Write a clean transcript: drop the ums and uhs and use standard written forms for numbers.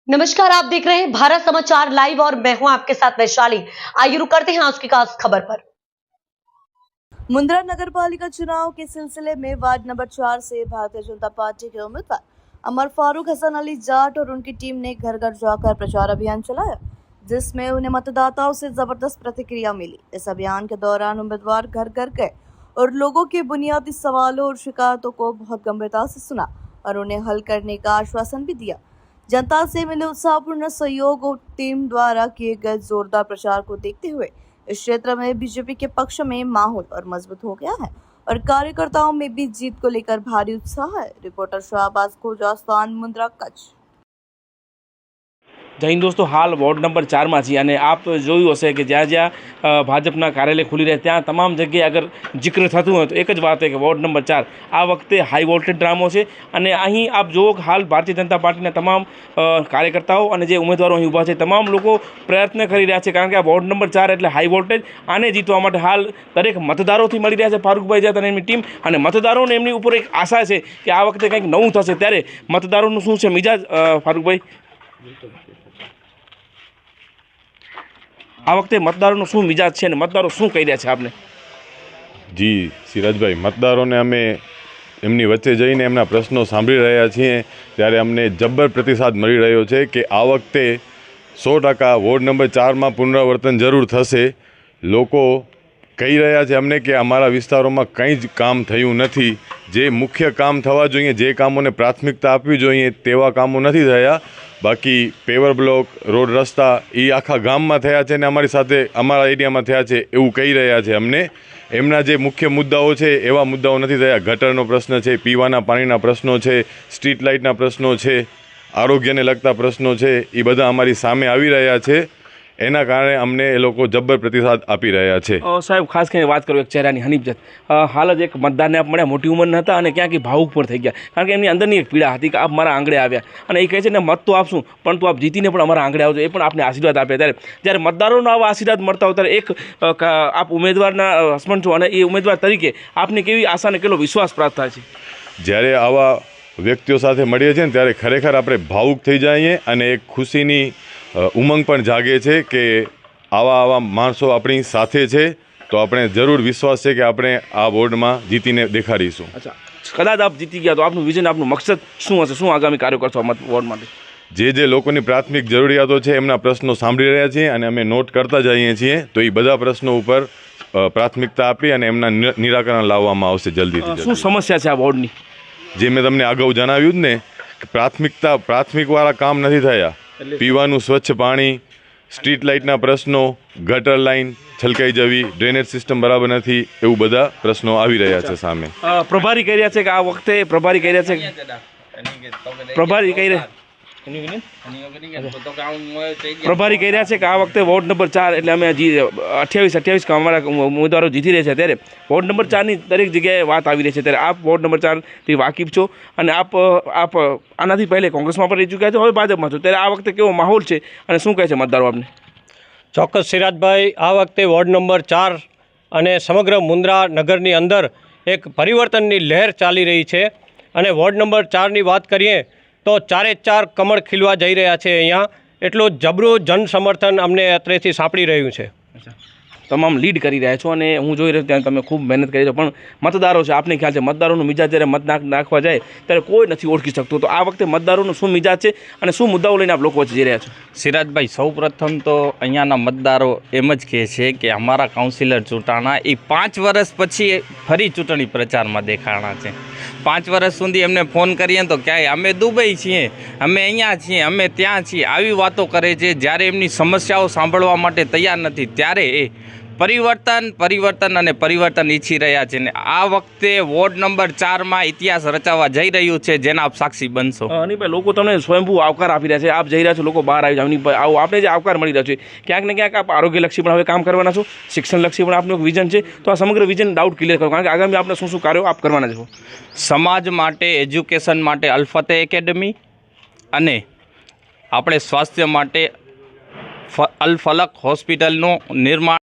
नमस्कार, आप देख रहे हैं भारत समाचार लाइव और मैं हूं आपके साथ वैशाली। आइए रुक करते हैं आज की खास खबर पर। मुंद्रा नगर पालिका चुनाव के सिलसिले में वार्ड नंबर 4 से भारतीय जनता पार्टी के उम्मीदवार अमर फारूक हसन अली जाट और उनकी टीम ने घर घर जाकर प्रचार अभियान चलाया, जिसमें उन्हें मतदाताओं से जबरदस्त प्रतिक्रिया मिली। इस अभियान के दौरान उम्मीदवार घर घर गए और लोगों के बुनियादी सवालों और शिकायतों को बहुत गंभीरता से सुना और उन्हें हल करने का आश्वासन भी दिया। जनता से मिले उत्साहपूर्ण सहयोग और टीम द्वारा किए गए जोरदार प्रचार को देखते हुए इस क्षेत्र में बीजेपी के पक्ष में माहौल और मजबूत हो गया है और कार्यकर्ताओं में भी जीत को लेकर भारी उत्साह है। रिपोर्टर शाहबाज खोजा, मुंद्रा, कच्छ। जय हिंद दोस्तों, हाल वोर्ड नंबर 4 में छीए अने आप जोयुं हशे कि ज्यां ज्यां भाजपना कार्यालय खुली रहे त्या तमाम जगह अगर जिक्र थतुं होय तो एक ज वात है कि वोर्ड नंबर 4 आ वखते हाई वोल्टेज ड्रामो है। अने अहीं आप जुओ हाल भारतीय जनता पार्टीना तमाम कार्यकर्ताओं अने जे उम्मीदवारों अहीं ऊभा छे तमाम लोको प्रयत्न करी रह्या छे, कारण के आ वोर्ड नंबर 4 एटले हाई वोल्टेज। आने जीतवा माटे हाल दरेक मतदारोथी मळी रह्या छे फारूकभाई जाट अने एमनी टीम, अने मतदारोने एमनी उपर एक आशा छे कि आ वखते कंईक नवुं थशे। त्यारे मतदारोनुं शुं छे मिजाज फारूकभाई? आ वखते मतदारों शू मिजाज है, मतदारों शू कही रह्या छे आपने? जी सिराजभाई, मतदारों अमे एमनी वच्चे जईने एमना प्रश्नों सांभळी रह्या छीए त्यारे अमने जब्बर प्रतिसाद मळी रह्यो छे कि आ वखते 100% वोर्ड नंबर 4 में पुनरावर्तन जरूर थशे। लोको कही रह्या छे अमने कि अमारा विस्तारों में कंई ज काम थयुं नथी, जे मुख्य काम थवा जोईए, जे कामोने प्राथमिकता आपवी जोईए तेवा कामों नथी थया। बाकी पेवर ब्लॉक, रोड रस्ता ये आखा गाम में थया छे ने अमारी साथे अमारा एरिया में थया छे एवुं कही रह्या छे अमने। एमना जे मुख्य मुद्दाओ छे एवा मुद्दाओ नथी थया। गटरनो प्रश्न छे, पीवाना पाणीना प्रश्नो छे, स्ट्रीट लाइटना प्रश्नो छे, आरोग्यने लगता प्रश्नो छे, ए बधा अमारी सामे आवी रह्या छे। एना कारणे अमने ए लोको जब्बर प्रतिसाद आपी रह्या छे। साहेब, खास કરીને बात करूँ एक चेहरानी हनीफजत, हाल ज एक मतदारने आप मळ्या, मोटी उंमરના હતા અને ક્યાંક ભાવુક પણ થઈ ગયા, કારણ કે એમની અંદરની એક પીડા હતી કે આપ મારા આંગણે આવ્યા અને એ કહે છે ને મત તો આપશું પરંતુ આપ જીતીને પણ અમારા આંગણે આવજો, એ પણ આપને આશીર્વાદ આપ્યા। ત્યારે જ્યારે મતદારોનો આવા આશીર્વાદ મળતા હોય ત્યારે એક આપ ઉમેદવારના હસબન્ડ છો અને એ ઉમેદવાર તરીકે આપને કેવી આશા અને કેટલો વિશ્વાસ પ્રાપ્ત થાય છે? જ્યારે આવા વ્યક્તિઓ સાથે મળીએ છીએ ત્યારે ખરેખર આપણે ભાવુક થઈ જઈએ અને એક ખુશીની ઉમંગ પણ જાગે છે કે આવા માણસો આપણી સાથે છે, તો આપણે જરૂર વિશ્વાસ છે કે આપણે આ વોર્ડમાં જીતીને દેખાડીશું। અચ્છા, કદાચ આપ જીતી ગયા તો આપનું વિઝન, આપનું મકસદ શું હશે? શું આગામી કાર્યો કરશો વોર્ડ માટે? જે લોકોની પ્રાથમિક જરૂરિયાતો છે એમના પ્રશ્નો સાંભળી રહ્યા છીએ અને અમે નોટ કરતા જઈએ છીએ, તો એ બધા પ્રશ્નો ઉપર પ્રાથમિકતા આપી અને એમના નિરાકરણ લાવવામાં આવશે જલ્દીથી। શું સમસ્યા છે આ વોર્ડની? જે મેં તમને અગાઉ જણાવ્યું જ ને, પ્રાથમિકવાળા કામ નથી થયા। પીવાનું સ્વચ્છ પાણી, સ્ટ્રીટ લાઇટના પ્રશ્નો, ગટર લાઇન છલકાઈ જવી, ડ્રેનેજ સિસ્ટમ બરાબર નથી, એવું બધા પ્રશ્નો આવી રહ્યા છે સામે। પ્રભારી કહી રહ્યા છે કે આ વખતે પ્રભારી કહી રહ્યા છે કે આ વખતે વોર્ડ નંબર 4 એટલે અમે હજી 28 અમારા ઉમેદવારો જીતી રહ્યા છે, ત્યારે વોર્ડ નંબર 4ની દરેક જગ્યાએ વાત આવી રહી છે। ત્યારે આપ વોર્ડ નંબર 4થી વાકેફ છો અને આપ આનાથી પહેલે કોંગ્રેસમાં પણ રહી ચૂક્યા છો, હવે ભાજપમાં છો, ત્યારે આ વખતે કેવો માહોલ છે અને શું કહે છે મતદારો આપને? ચોક્કસ સિરાજભાઈ, આ વખતે વોર્ડ નંબર 4 અને સમગ્ર મુંદ્રા નગરની અંદર એક પરિવર્તનની લહેર ચાલી રહી છે અને વોર્ડ નંબર 4ની વાત કરીએ તો 4 કમળ ખીલવા જઈ રહ્યા છે। અહીંયા એટલું જબરું જન સમર્થન અમને અત્રેથી સાંપડી રહ્યું છે। તમામ લીડ કરી રહ્યા છો અને હું જોઈ રહ્યો ત્યાં તમે ખૂબ મહેનત કરી છો, પણ મતદારો છે, આપને ખ્યાલ છે મતદારોનું મિજાજ જ્યારે મત નાખવા જાય ત્યારે કોઈ નથી ઓળખી શકતું, તો આ વખતે મતદારોનું શું મિજાજ છે અને શું મુદ્દાઓ લઈને આપ લોકો વચ્ચે જઈ રહ્યા છો? સિરાજભાઈ, સૌપ્રથમ તો અહીંયાના મતદારો એમ જ કહે છે કે અમારા કાઉન્સિલર ચૂંટાણા એ 5 વર્ષ પછી ફરી ચૂંટણી પ્રચારમાં દેખાણા છે। 5 વર્ષ સુધી એમને ફોન કરીએ તો ક્યાંય અમે દુબઈ છીએ, અમે અહીંયા છીએ, અમે ત્યાં છીએ, આવી વાતો કરે છે। જ્યારે એમની સમસ્યાઓ સાંભળવા માટે તૈયાર નથી ત્યારે એ પરિવર્તન અને પરિવર્તન ઈચ્છી રહ્યા છે ને આ વખતે વોર્ડ નંબર 4માં ઇતિહાસ રચાવા જઈ રહ્યું છે, જેના આપ સાક્ષી બનશો। અનિભાઈ, લોકો તમને સ્વયંભૂ આવકાર આપી રહ્યા છે, આપ જઈ રહ્યા છો, લોકો બહાર આવી જાય, આવો આપને જે આવકાર મળી રહ્યો છે, ક્યાંક ને ક્યાંક આપ આરોગ્યલક્ષી પણ હવે કામ કરવાના છો, શિક્ષણલક્ષી પણ આપનું એક વિઝન છે, તો આ સમગ્ર વિઝન ડાઉટ ક્લિયર કરો, કારણ કે આગામી આપણે શું કાર્યો આપ કરવાના છો? સમાજ માટે, એજ્યુકેશન માટે અલ્ફતે એકેડમી અને આપણે સ્વાસ્થ્ય માટે અલ ફલક હોસ્પિટલનું નિર્માણ